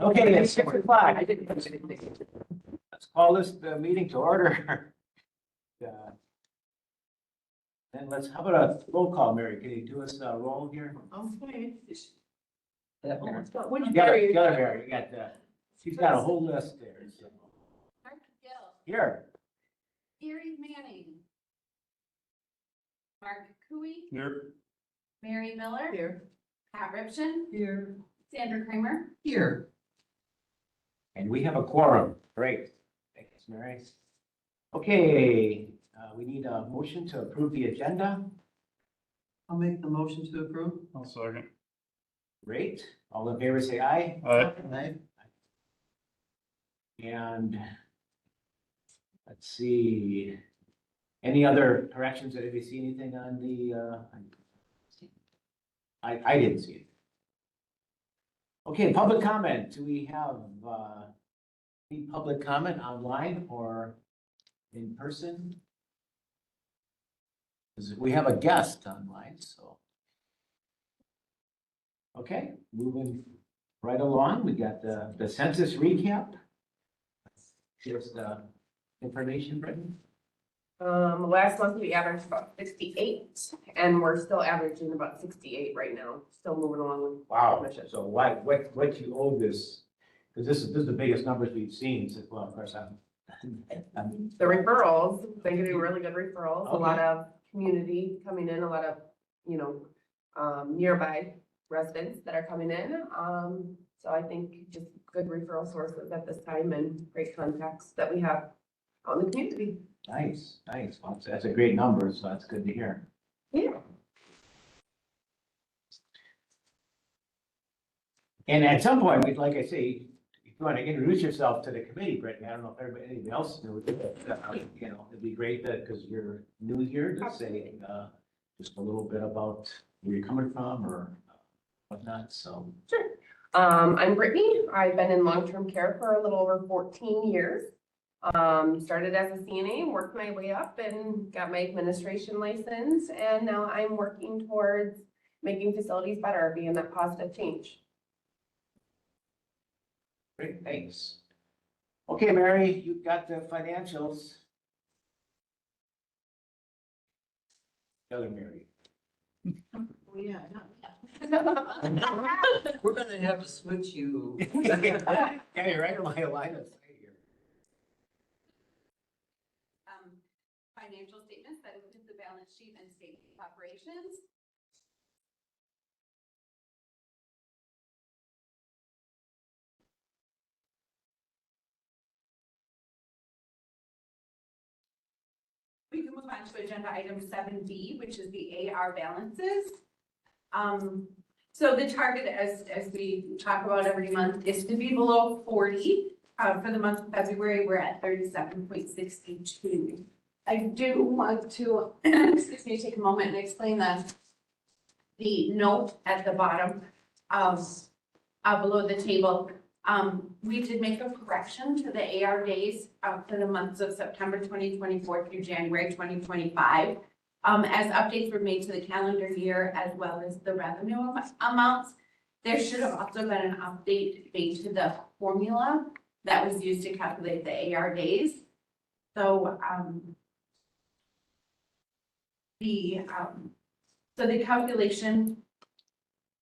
Okay, it's 6 o'clock. Let's call this the meeting to order. Then how about a roll call, Mary? Can you do us a roll here? Okay. You got it, Mary. You got she's got a whole list there. So. Mark Gill. Here. Gary Manning. Mark Cooey. Here. Mary Miller. Here. Pat Ripchen. Here. Sandra Kramer. Here. And we have a quorum. Great. Thanks, Mary. Okay, we need a motion to approve the agenda. I'll make the motion to approve. I'll second. Great. All in favor, say aye. Aye. And let's see, any other corrections? Have you seen anything on the, I didn't see it. Okay, public comment. Do we have, any public comment online or in person? 'Cause we have a guest online, so. Okay, moving right along, we got the census recap. Here's the information, Brittany. Last month we averaged about 68 and we're still averaging about 68 right now, still moving along with. Wow, mission. so what you owe this, because this is the biggest numbers we've seen, so, well, of course, I'm. The referrals, been getting really good referrals, a lot Okay. of community coming in, a lot of, nearby residents that are coming in. So I think just good referral sources at this time and great contacts that we have on the community. Nice, nice. Well, that's a great number, so that's good to hear. Yeah. And at some point, we'd, like I say, if you want to introduce yourself to the committee, Brittany, I don't know if anybody else knows, it'd be great that, because you're new here, to say, just a little bit about where you're coming from or whatnot, so. Sure. I'm Brittany. I've been in long-term care for a little over 14 years. Started as a CNA, worked my way up and got my administration license. And now I'm working towards making facilities better, being that positive change. Great, thanks. Okay, Mary, you've got the financials. The other Mary. Oh, yeah. We're gonna have to switch you. Yeah, you're right on my line of sight here. Financial statements that include the balance sheet and statement of operations. We can move on to agenda item 7B, which is the AR balances. So the target, as we talk about every month, is to be below 40. For the month of February, we're at 37.62. I do want to, excuse me, take a moment and explain the note at the bottom of, below the table. We did make a correction to the AR days for the months of September 2024 through January 2025. As updates were made to the calendar year as well as the revenue amounts, there should have also been an update made to the formula that was used to calculate the AR days. So, the calculation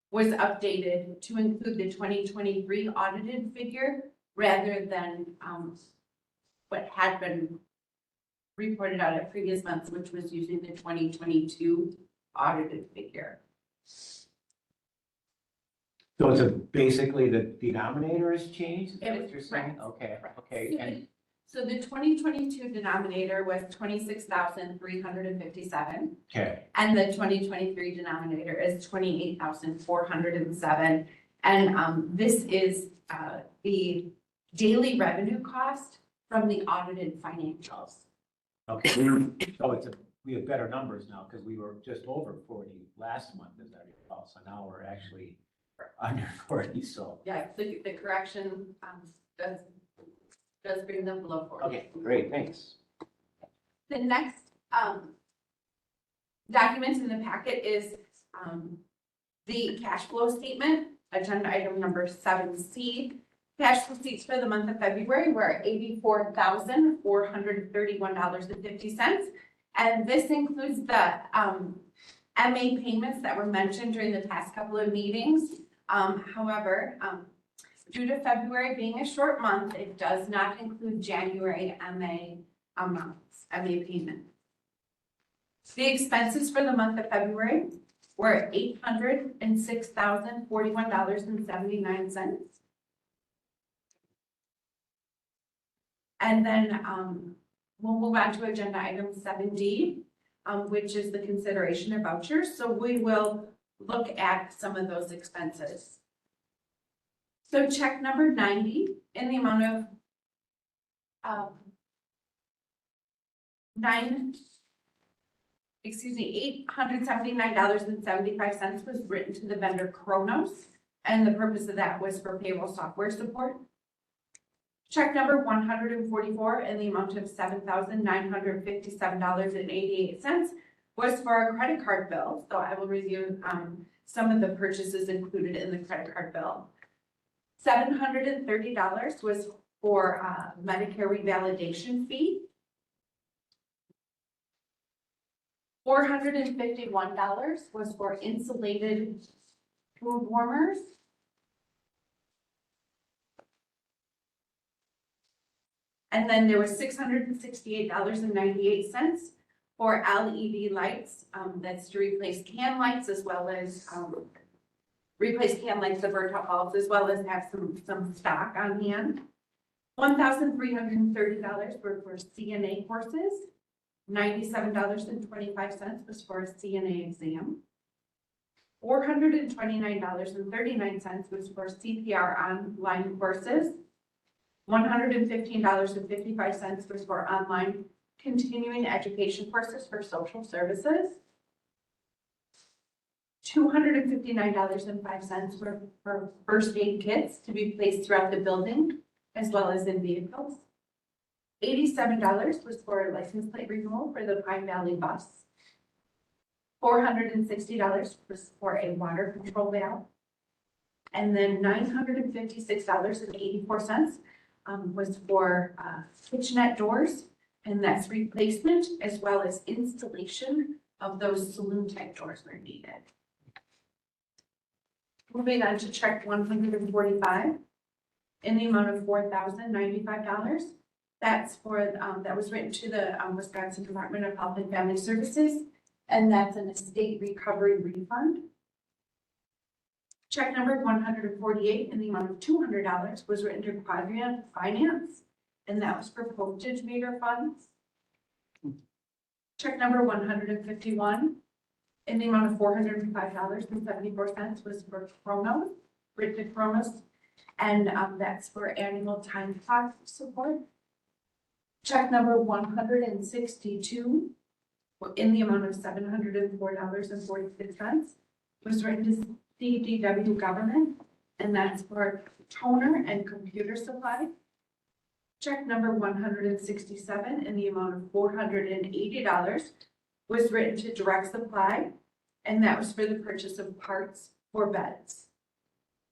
was updated to include the 2023 audited figure rather than what had been reported out at previous months, which was using the 2022 audited figure. So it's basically the denominator has changed, is that what you're saying? Correct. Okay, okay, and, So the 2022 denominator was 26,357. okay, And the 2023 denominator is 28,407. And this is the daily revenue cost from the audited financials. okay. So we have better numbers now, because we were just over 40 last month, as I recall, so now we're actually under 40, so. Yeah, the correction does bring them below 40. Okay, great, thanks. The next document in the packet is The cash flow statement, agenda item number 7C. Cash receipts for the month of February were $84,431.50. And this includes the MA payments that were mentioned during the past couple of meetings. However, due to February being a short month, it does not include January MA amounts, MA payment. The expenses for the month of February were $806,041.79. And then we'll move on to agenda item 7D, which is the consideration of vouchers. So we will look at some of those expenses. So check number 90 in the amount of $879.75 was written to the vendor Kronos, and the purpose of that was for payroll software support. Check number 144 in the amount of $7,957.88 was for a credit card bill. So I will review some of the purchases included in the credit card bill. $730 was for Medicare revalidation fee. $451 was for insulated food warmers. And then there was $668.98 for LED lights. That's to replace can lights as well as replace can lights that burnt out bulbs, as well as have some stock on hand. $1,330 were for CNA courses. $97.25 was for a CNA exam. $429.39 was for CPR online courses. $115.55 was for online continuing education courses for social services. $259.05 were for first aid kits to be placed throughout the building as well as in vehicles. $87 was for license plate renewal for the Pine Valley bus. $460 was for a water control valve. And then $956.84 was for kitchenette doors, and that's replacement as well as installation of those saloon type doors where needed. Moving on to check 145 in the amount of $4,095. That's for, that was written to the Wisconsin Department of Health and Family Services, and that's an estate recovery refund. Check number 148 in the amount of $200 was written to Quadrant Finance, and that was for postage meter funds. Check number 151 in the amount of $405.74 was for Kronos, written to Kronos, and that's for annual time clock support. Check number 162 in the amount of $704.46 was written to CDW Government, and that's for toner and computer supply. Check number 167 in the amount of $480 was written to Direct Supply, and that was for the purchase of parts for beds.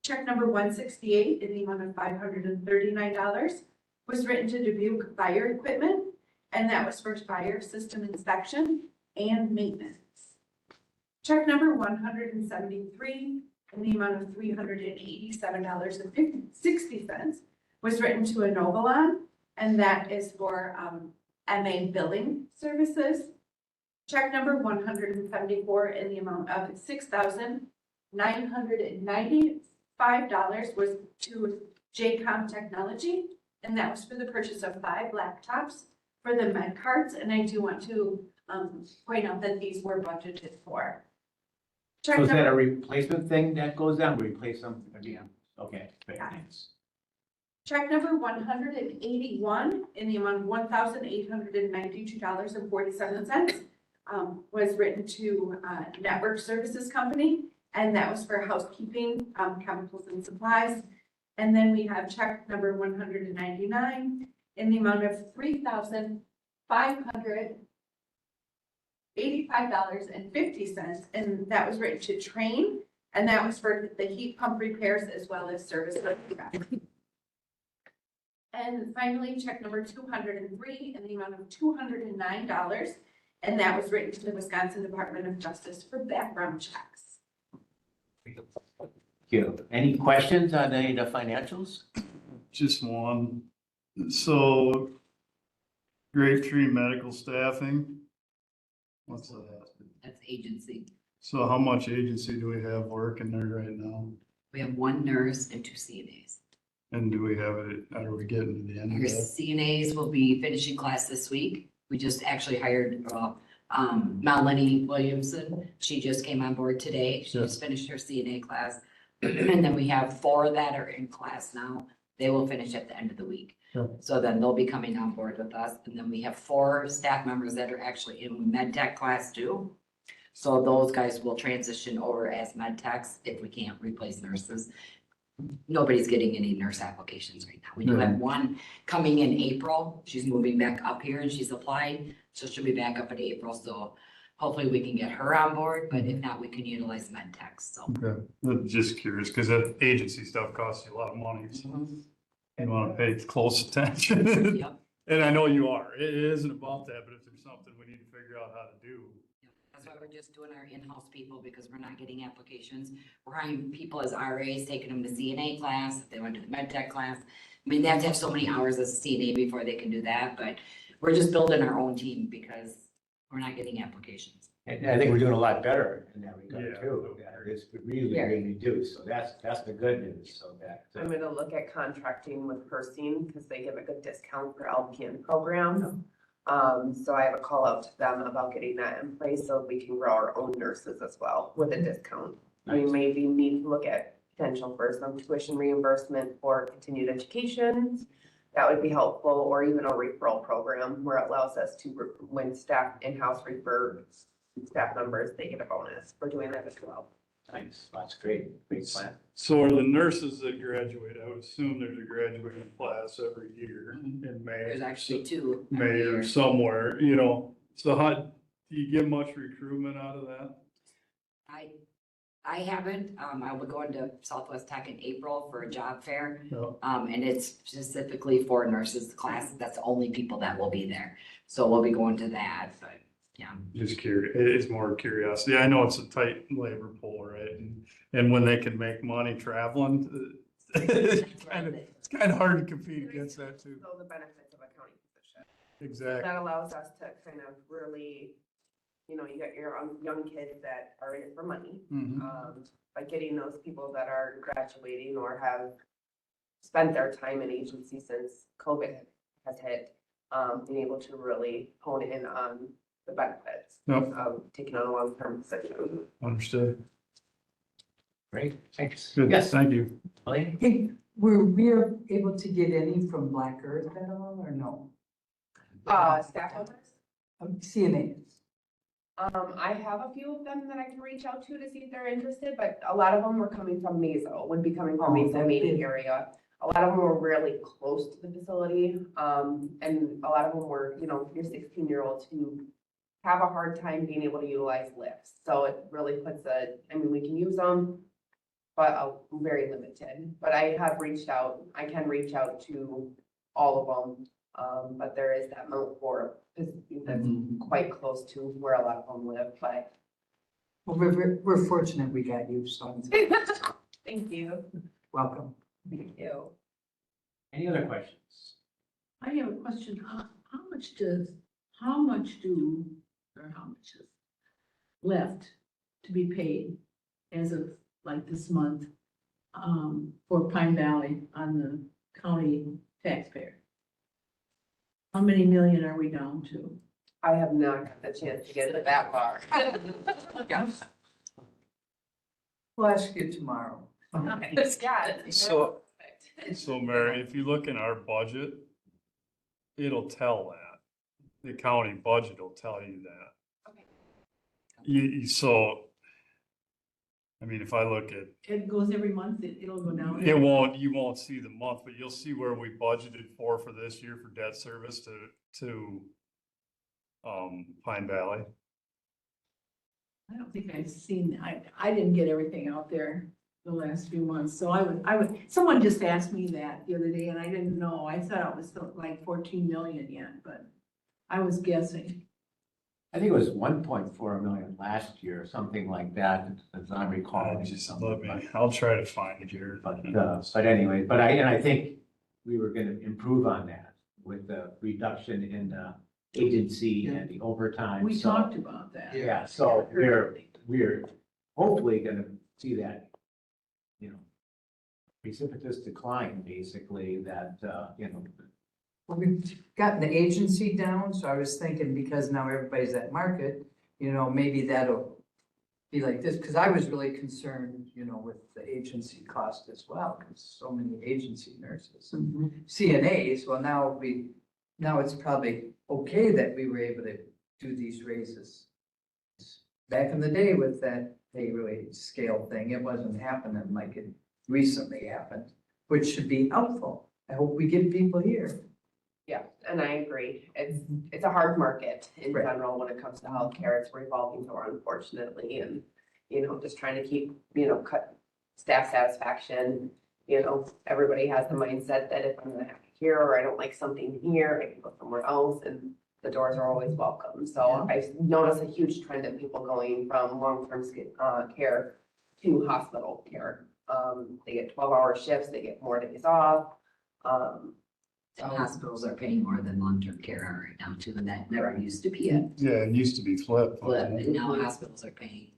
Check number 168 in the amount of $539 was written to Dubuque Fire Equipment, and that was for fire system inspection and maintenance. Check number 173 in the amount of $387.60 was written to Inovalon, and that is for MA billing services. Check number 174 in the amount of $6,995 was to JCOM Technology, and that was for the purchase of 5 laptops for the med cards, and I do want to point out that these were budgeted for. Check So is that a number, replacement thing that goes down? We replace them again? Okay, great, Yeah. thanks. check number 181 in the amount of $1,892.47 was written to Network Services Company, and that was for housekeeping, chemicals and supplies. And then we have check number 199 in the amount of $3,585.50, and that was written to Train, And that was for the heat pump repairs as well as service. for the truck. And finally, check number 203 in the amount of $209. And that was written to the Wisconsin Department of Justice for background checks. Thank you. Any questions on any of the financials? Just one. So grade 3 medical staffing. What's that? That's agency. So how much agency do we have working there right now? We have one nurse and two CNAs. And do we have it, are we getting to the end Our of that? CNAs will be finishing class this week. We just actually hired, Melanie Williamson. She just came on board today. She just finished her CNA class. And then we have 4 that are in class now. They will finish at the end of the week. Sure. So then they'll be coming on board with us. And then we have 4 staff members that are actually in med tech class too. So those guys will transition over as med techs if we can't replace nurses. Nobody's getting any nurse applications right now. We do have one coming in April. She's moving back up here and she's applied. So she'll be back up in April. So hopefully we can get her on board, but if not, we can utilize med techs. So. Okay, I'm just curious, because that agency stuff costs you a lot of money, so you want to pay close attention. Yep. And I know you are, it isn't about that, but if there's something we need to figure out how to do. That's why we're just doing our in-house people because we're not getting applications. We're hiring people as RAs, taking them to CNA class, if they want to do the med tech class. I mean, they have to have so many hours as a CNA before they can do that, but we're just building our own team because we're not getting applications. And I think we're doing a lot better in that regard Yeah. too. Yeah, it is, we really, Yeah. really do. So that's the good news. So that. I'm gonna look at contracting with Persing because they give a good discount for LPN programs. So I have a call out to them about getting that in place so we can grow our own nurses as well with a discount. We Nice. maybe need to look at potential for some tuition reimbursement for continued education. That would be helpful, or even a referral program where it allows us to, when staff in-house refer staff members, they get a bonus for doing that as well. Nice, that's great, great plan. So are the nurses that graduate, I would assume there's a graduating class every year in May. There's actually 2. May every or year. somewhere, you know, so how, do you get much recruitment out of that? I haven't, I will go into Southwest Tech in April for a job fair. No. And it's specifically for nurses class. That's the only people that will be there. So we'll be going to that, but yeah. Just curious, it's more curiosity. I know it's a tight labor pool, right? And when they can make money traveling, it's kind of hard to compete against that too. So the benefits of a county position. Exactly. That allows us to kind of really, you know, you got your young kids that are in it for money. Mhm. By getting those people that are graduating or have spent their time in agency since COVID has hit, being able to really hone in on the benefits Yep. of taking on a long-term position. Understood. Great, thanks. Good, Yes, thank you. Elaine? Hey, were we able to get any from Black Earth at all, or no? Staff members? CNAs. I have a few of them that I can reach out to see if they're interested, but a lot of them were coming from Mazo, would be coming from Oh, Mazo okay. meeting area. A lot of them were really close to the facility, and a lot of them were, you know, your 16-year-olds who have a hard time being able to utilize lifts. So it really puts I mean, we can use them, but very limited. But I have reached out, I can reach out to all of them. But there is that Mount Ford, that's quite close to where a lot of them live, but. Well, we're fortunate we got you, so Thank you. welcome. Thank you. Any other questions? I have a question. How much is left to be paid as of like this month, for Pine Valley on the county taxpayer? How many million are we down to? I have not got the chance to get it that far. We'll ask you tomorrow. Yeah. So- So Mary, if you look in our budget, it'll tell that. The county budget will tell you that. Okay. So, I mean, if I look at, It goes every month, it'll go down. you won't see the month, but you'll see where we budgeted for this year for debt service to Pine Valley. I don't think I've seen, I didn't get everything out there the last few months, so I would, someone just asked me that the other day, and I didn't know, I thought it was like 14 million yet, but I was guessing. I think it was 1.4 million last year, something like that, as I recall. I'll try to find it here. But anyway, I think we were gonna improve on that with the reduction in the agency and the overtime. We So, talked about that. Yeah, so we're hopefully gonna see that, you know, precipitous decline, basically, that, you know. Well, we've gotten the agency down, so I was thinking because now everybody's at market, you know, maybe that'll be like this, because I was really concerned, you know, with the agency cost as well, because so many agency nurses and CNAs, well, now it's probably okay that we were able to do these raises. Back in the day with that pay rate scale thing, it wasn't happening like it recently happened, which should be helpful. I hope we get people here. Yeah, and I agree. It's a hard market in Right. general when it comes to healthcare. It's revolving door, unfortunately, and, just trying to keep, cut staff satisfaction. Everybody has the mindset that if I'm gonna have to hear, or I don't like something here, I can go somewhere else, and the doors are always welcome. So I notice a huge trend of people going from long-term care to hospital care. They get 12-hour shifts, they get more days off. And hospitals are paying more than long-term care are right now too, and that never used to be a Yeah, it used to be flipped. flip, and now hospitals are paying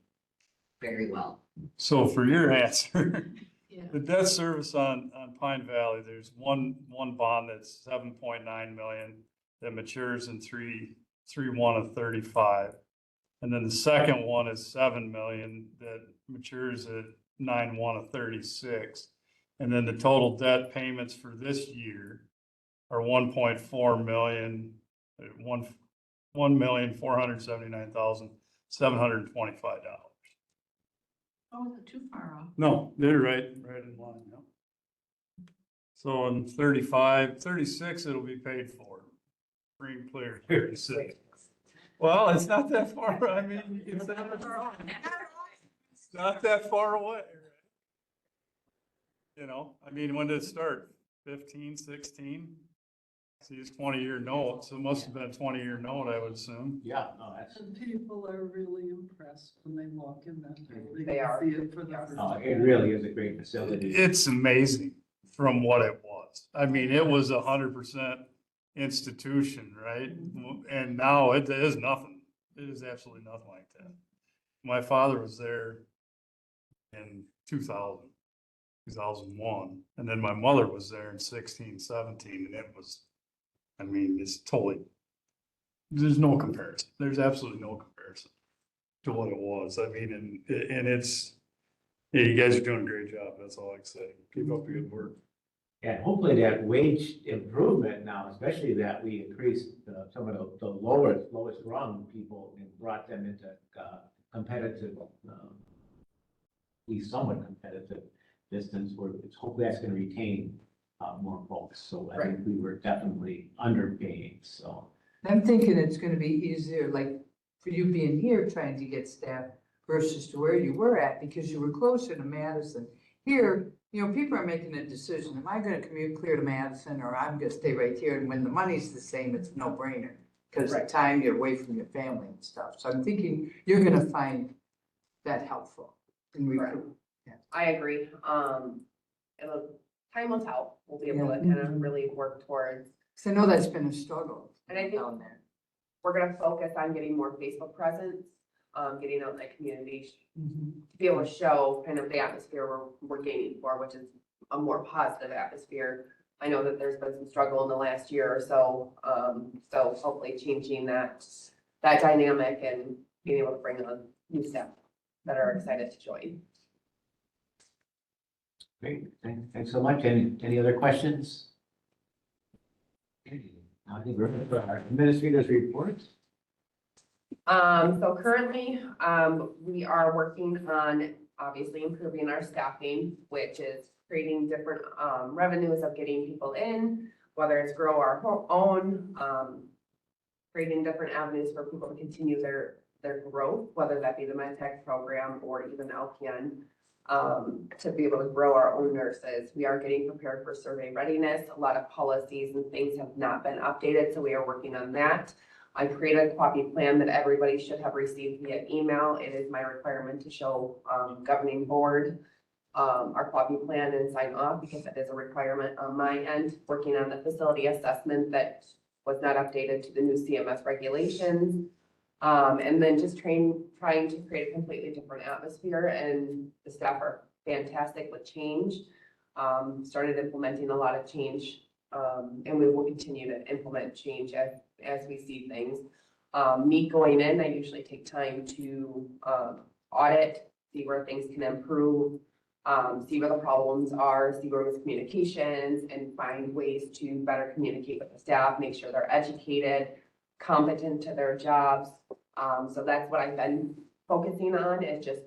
very well. So for your answer, Yeah. the debt service on Pine Valley, there's one bond that's 7.9 million that matures in 3/1 of 35. And then the second one is 7 million that matures at 9/1 of 36. And then the total debt payments for this year are 1.4 million, $1,479,725. Oh, isn't too far off. No, they're right in line, yeah. So in 36, it'll be paid for. Free and clear, 36. Well, it's not that far, I mean, it's not that far away. When did it start? 15, 16? See, it's 20-year note, so it must have been a 20-year note, I would assume. Yeah, no, that's, And people are really impressed when they walk in that building. They are. See it for the first no, time. it really is a great facility. It's amazing from what it was. I mean, it was 100% institution, right? And now it is nothing. It is absolutely nothing like that. My father was there in 2001, and then my mother was there in 16, 17, and it was, it's totally, there's no comparison. There's absolutely no comparison to what it was. And it's, yeah, you guys are doing a great job. That's all I can say. Keep up the good work. And hopefully that wage improvement now, especially that we increased some of the lowest rung people and brought them into competitive, at least somewhat competitive distance, where it's hopefully that's gonna retain more folks. So I think we were definitely underpaying, so. I'm thinking it's gonna be easier, like, for you being here trying to get staff versus to where you were at, because you were closer to Madison. Here, people are making a decision, am I gonna commute clear to Madison, or I'm gonna stay right here? And when the money's the same, it's no brainer, because the time you're away from your family and stuff. So I'm thinking you're gonna find that helpful in recruiting. I agree. Time will tell. We'll be able to kind of really work towards. Because I know that's been a struggle And I think down there. we're gonna focus on getting more Facebook presence, getting out in that community, to be able to show kind of the atmosphere we're gaining for, which is a more positive atmosphere. I know that there's been some struggle in the last year or so, so hopefully changing that dynamic and being able to bring on new staff that are excited to join. Great, thanks so much. Any other questions? Okay, I think we're ready for our administrators' reports. So currently, we are working on obviously improving our staffing, which is creating different, revenues of getting people in, whether it's grow our own, creating different avenues for people to continue their growth, whether that be the MedTech program or even LPN, to be able to grow our own nurses. We are getting prepared for survey readiness. A lot of policies and things have not been updated, so we are working on that. I created a copy plan that everybody should have received via email. It is my requirement to show governing board our copy plan and sign off because that is a requirement on my end, working on the facility assessment that was not updated to the new CMS regulations. And then just trying to create a completely different atmosphere, and the staff are fantastic with change. Started implementing a lot of change, and we will continue to implement change as we see things. Me going in, I usually take time to audit, see where things can improve, see where the problems are, see where miscommunications, and find ways to better communicate with the staff, make sure they're educated, competent to their jobs. So that's what I've been focusing on, is just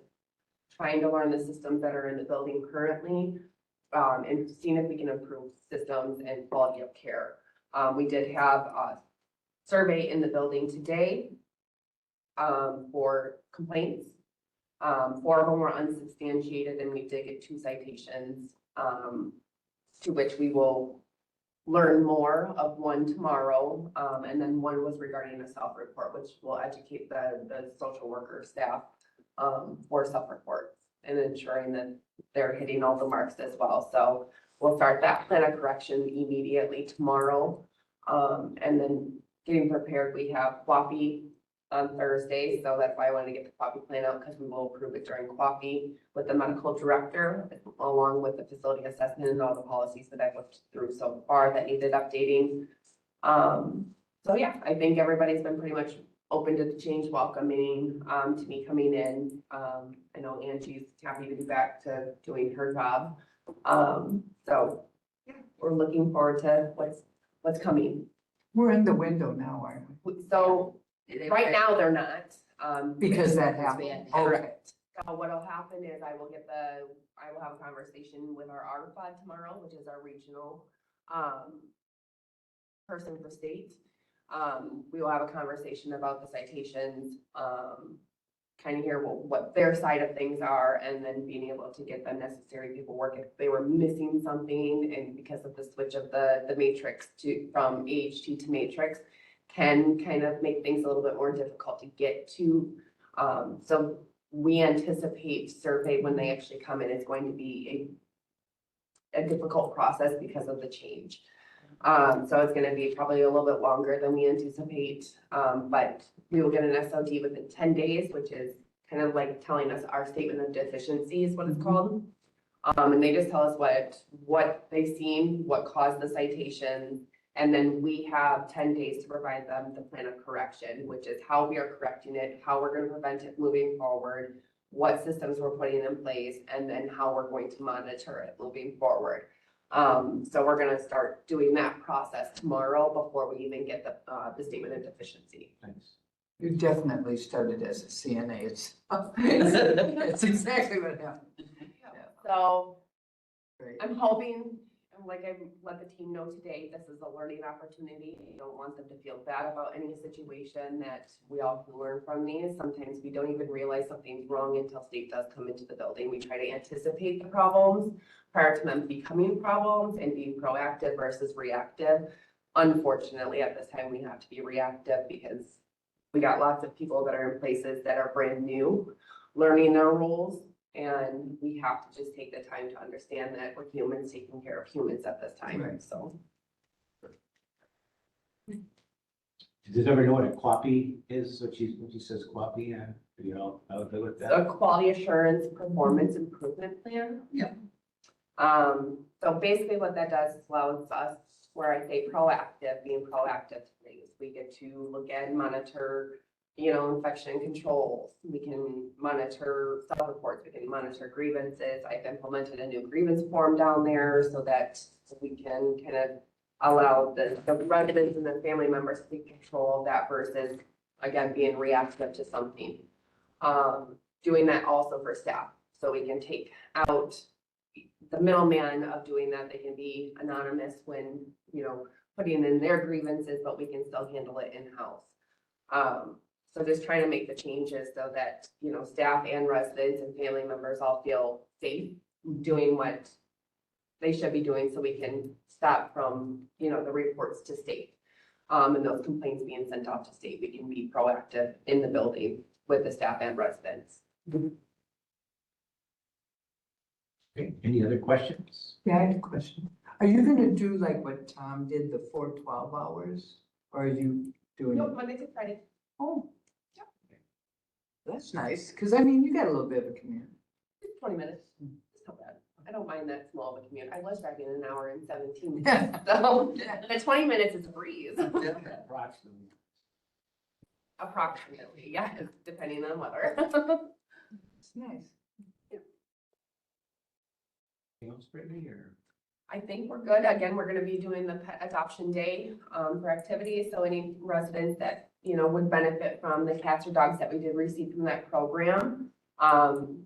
trying to learn the systems that are in the building currently, and seeing if we can improve systems and quality of care. We did have a survey in the building today for complaints. 4 of them were unsubstantiated, and we did get 2 citations, to which we will learn more of. 1 tomorrow, and then 1 was regarding a self-report, which will educate the social worker staff for self-reports and ensuring that they're hitting all the marks as well. So we'll start that plan of correction immediately tomorrow. And then getting prepared, we have coffee on Thursday, so that's why I wanted to get the coffee plan out, because we will approve it during coffee with the medical director, along with the facility assessment and all the policies that I've looked through so far that needed updating. So yeah, I think everybody's been pretty much open to the change, welcoming to me coming in. I know Angie's happy to be back to doing her job. So yeah, we're looking forward to what's coming. We're in the window now, aren't we? So right now, they're not. Because that happened. Okay. Correct. So what'll happen is I will have a conversation with our RFOD tomorrow, which is our regional person for state. We will have a conversation about the citations, kind of hear what their side of things are, and then being able to get the necessary paperwork if they were missing something, and because of the switch of the matrix from AHT to matrix, can kind of make things a little bit more difficult to get to. So we anticipate survey when they actually come in is going to be a difficult process because of the change. So it's going to be probably a little bit longer than we anticipate, but we will get an SOD within 10 days, which is kind of like telling us our statement of deficiency is what it's called. And they just tell us what they've seen, what caused the citation, and then we have 10 days to provide them the plan of correction, which is how we are correcting it, how we're going to prevent it moving forward, what systems we're putting in place, and then how we're going to monitor it moving forward. So we're going to start doing that process tomorrow before we even get the statement of deficiency. Thanks. You definitely started as a CNA. It's exactly what happened. So Great. I'm hoping, and like I let the team know today, this is a learning opportunity. I don't want them to feel bad about any situation, that we all can learn from these. Sometimes we don't even realize something's wrong until state does come into the building. We try to anticipate the problems prior to them becoming problems and being proactive versus reactive. Unfortunately, at this time, we have to be reactive because we got lots of people that are in places that are brand new, learning their roles. And we have to just take the time to understand that we're humans taking care of humans at this time, Right. so. Does everybody know what a QAPI is? When she says QAPI, are you all good with that? A quality assurance performance improvement plan. Yep. So basically what that does is allows us, where I say proactive, being proactive to things. We get to look at and monitor, infection controls. We can monitor self-reports. We can monitor grievances. I've implemented a new grievance form down there so that we can kind of allow the residents and the family members to take control of that versus, again, being reactive to something. Doing that also for staff, so we can take out the middleman of doing that. They can be anonymous when, putting in their grievances, but we can still handle it in-house. So just trying to make the changes so that, you know, staff and residents and family members all feel safe doing what they should be doing so we can stop from, you know, the reports to state. And those complaints being sent off to state, we can be proactive in the building with the staff and residents. Okay, any other questions? Yeah, I have a question. Are you gonna do like what Tom did, the 4 12 hours? Or are you doing? Nope, Monday to Friday. Oh. That's nice, because I mean, you got a little bit of a commute. 20 minutes. It's not bad. I don't mind that small of a commute. I was driving an hour and 17 minutes, so the 20 minutes is a breeze. Approximately. Approximately, yeah, depending on weather. It's nice. Anything else, Brittany, or? I think we're good. Again, we're gonna be doing the pet adoption day, for activities, so any residents that, you know, would benefit from the cats or dogs that we did receive from that program.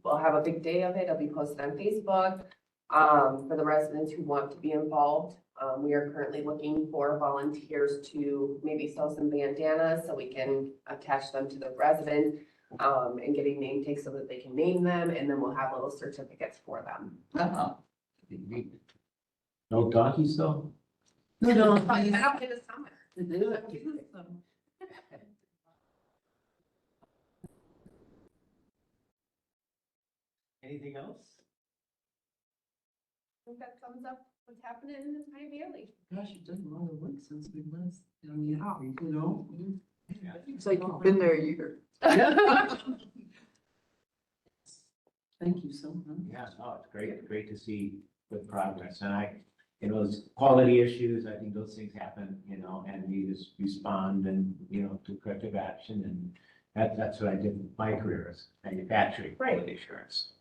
We'll have a big day of it. It'll be posted on Facebook, for the residents who want to be involved. We are currently looking for volunteers to maybe sew some bandanas so we can attach them to the residents, and getting name tags so that they can name them, and then we'll have little certificates for them. No donkeys though? No, Not in the summer. Anything else? I think that sums up what's happening in the Pine Valley. Gosh, you've done a lot of work since we last, you know? It's like you've been there a year. Thank you so much. Yeah, no, it's great to see good progress, and those quality issues, I think those things happen, and we just respond and, to corrective action, and that's what I did in my career, is manufacturing quality assurance.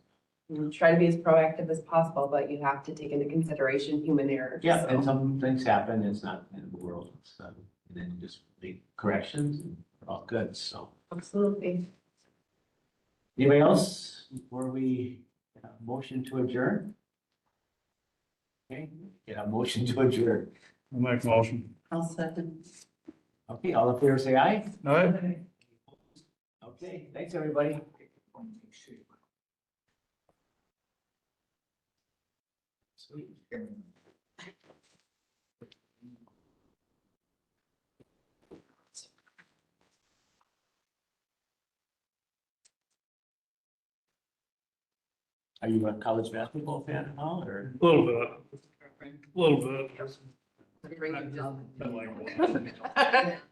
Try to be as proactive as possible, but you have to take into consideration human error. Yeah, and so. some things happen, it's not in the world, and then just make corrections, and we're all good, so. Absolutely. Anybody else before we motion to adjourn? Okay, get a motion to adjourn. I'll make a motion. I'll second. Okay, all in favor, say aye. All right. Okay, thanks, everybody. Sweet. Are you a college basketball fan at all, or? A little bit. A little bit.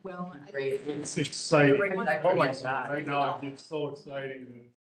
Well, Great. It's exciting. Bring it back. Oh my God. Right now, it's so exciting.